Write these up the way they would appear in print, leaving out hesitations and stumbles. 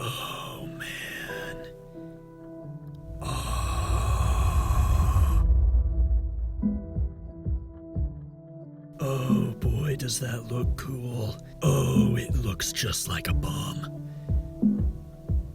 Oh, man. Oh, boy, does that look cool. Oh, it looks just like a bomb.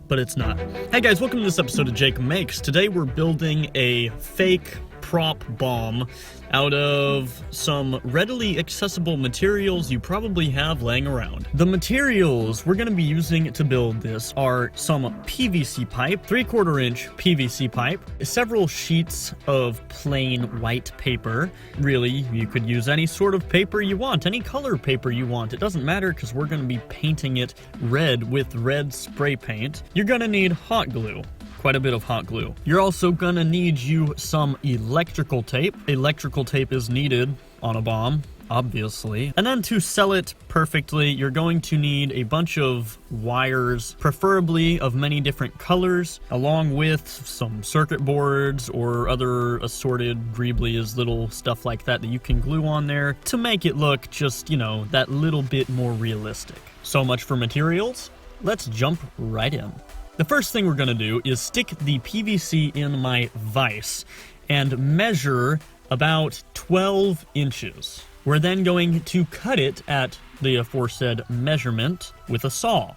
But it's not. Hey guys, welcome to this episode of Jake Makes. Today we're building a fake prop bomb out of some readily accessible materials you probably have laying around. The materials we're going to be using to build this are some PVC pipe, 3/4 inch PVC pipe, several sheets of plain white paper. Really, you could use any sort of paper you want, any color paper you want. It doesn't matter because we're going to be painting it red with red spray paint. You're going to need hot glue. Quite a bit of hot glue. You're also gonna need you some electrical tape. Electrical tape is needed on a bomb, obviously. And then to sell it perfectly, you're going to need a bunch of wires, preferably of many different colors, along with some circuit boards or other assorted greeblies, little stuff like that you can glue on there to make it look just, you know, that little bit more realistic. So much for materials. Let's jump right in. The first thing we're going to do is stick the PVC in my vise and measure about 12 inches. We're then going to cut it at the aforesaid measurement with a saw.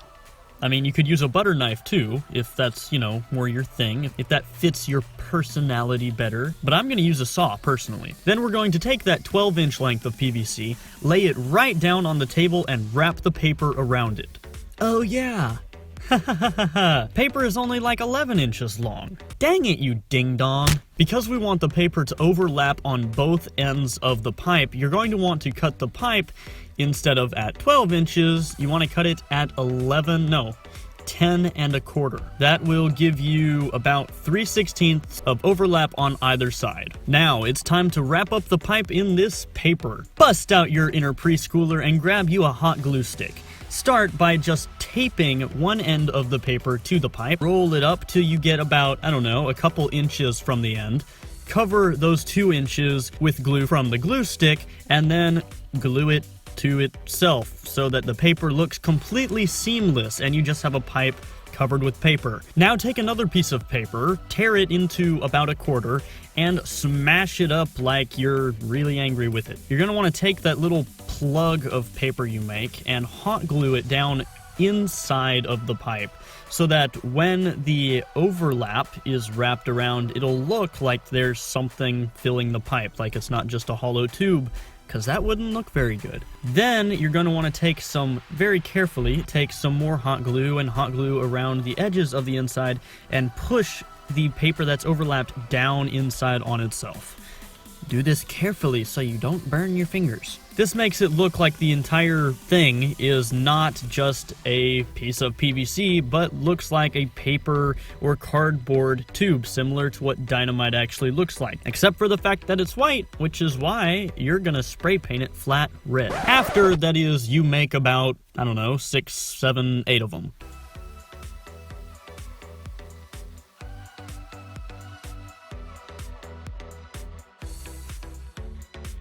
I mean, you could use a butter knife too, if that's, you know, more your thing, if that fits your personality better. But I'm going to use a saw, personally. Then we're going to take that 12-inch length of PVC, lay it right down on the table, and wrap the paper around it. Oh yeah! Paper is only like 11 inches long. Dang it, you ding-dong. Because we want the paper to overlap on both ends of the pipe, you're going to want to cut the pipe instead of at 12 inches, you want to cut it at 10 1/4. That will give you about 3/16 of overlap on either side. Now, it's time to wrap up the pipe in this paper. Bust out your inner preschooler and grab you a hot glue stick. Start by just taping one end of the paper to the pipe. Roll it up till you get about, I don't know, a couple inches from the end. Cover those 2 inches with glue from the glue stick, and then glue it to itself so that the paper looks completely seamless and you just have a pipe covered with paper. Now take another piece of paper, tear it into about 1/4, and smash it up like you're really angry with it. You're going to want to take that little plug of paper you make and hot glue it down inside of the pipe so that when the overlap is wrapped around, it'll look like there's something filling the pipe, like it's not just a hollow tube, because that wouldn't look very good. Then you're going to want to very carefully take some more hot glue and hot glue around the edges of the inside and push the paper that's overlapped down inside on itself. Do this carefully so you don't burn your fingers. This makes it look like the entire thing is not just a piece of PVC, but looks like a paper or cardboard tube, similar to what dynamite actually looks like. Except for the fact that it's white, which is why you're gonna spray paint it flat red. After, that is, you make about, I don't know, 6, 7, 8 of them.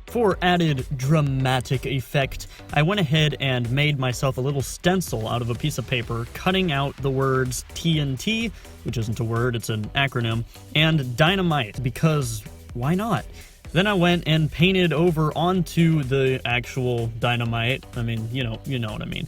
For added dramatic effect, I went ahead and made myself a little stencil out of a piece of paper, cutting out the words TNT, which isn't a word, it's an acronym, and dynamite, because why not? Then I went and painted over onto the actual dynamite, I mean, you know what I mean,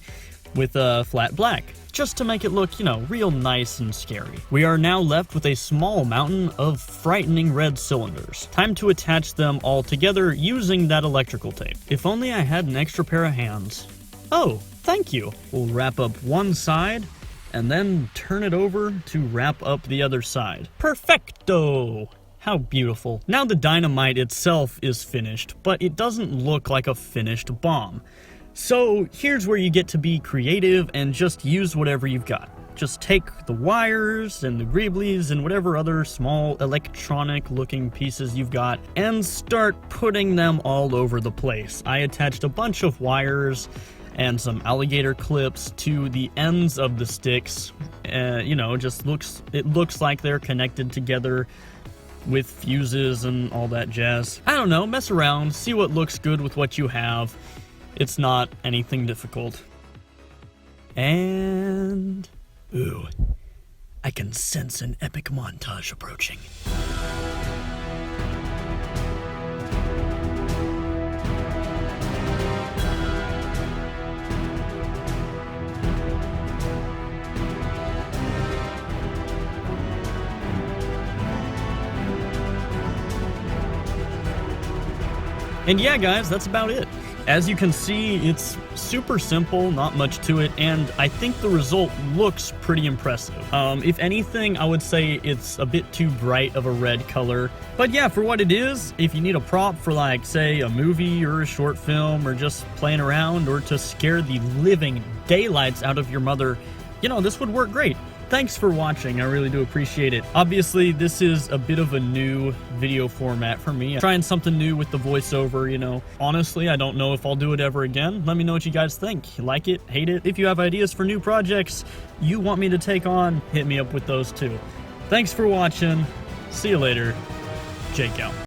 with flat black, just to make it look, you know, real nice and scary. We are now left with a small mountain of frightening red cylinders. Time to attach them all together using that electrical tape. If only I had an extra pair of hands. Oh, thank you. We'll wrap up one side and then turn it over to wrap up the other side. Perfecto! How beautiful. Now the dynamite itself is finished, but it doesn't look like a finished bomb. So here's where you get to be creative and just use whatever you've got. Just take the wires and the greeblies and whatever other small electronic looking pieces you've got and start putting them all over the place. I attached a bunch of wires and some alligator clips to the ends of the sticks. You know, it looks like they're connected together with fuses and all that jazz. I don't know, mess around, see what looks good with what you have. It's not anything difficult. And Ooh, I can sense an epic montage approaching. And yeah, guys, that's about it. As you can see, it's super simple, not much to it, and I think the result looks pretty impressive. If anything, I would say it's a bit too bright of a red color. But yeah, for what it is, if you need a prop for like, say, a movie or a short film, or just playing around, or to scare the living daylights out of your mother, you know, this would work great. Thanks for watching, I really do appreciate it. Obviously, this is a bit of a new video format for me. I'm trying something new with the voiceover, you know. Honestly, I don't know if I'll do it ever again. Let me know what you guys think. Like it, hate it. If you have ideas for new projects you want me to take on, hit me up with those too. Thanks for watching. See you later. Jake out.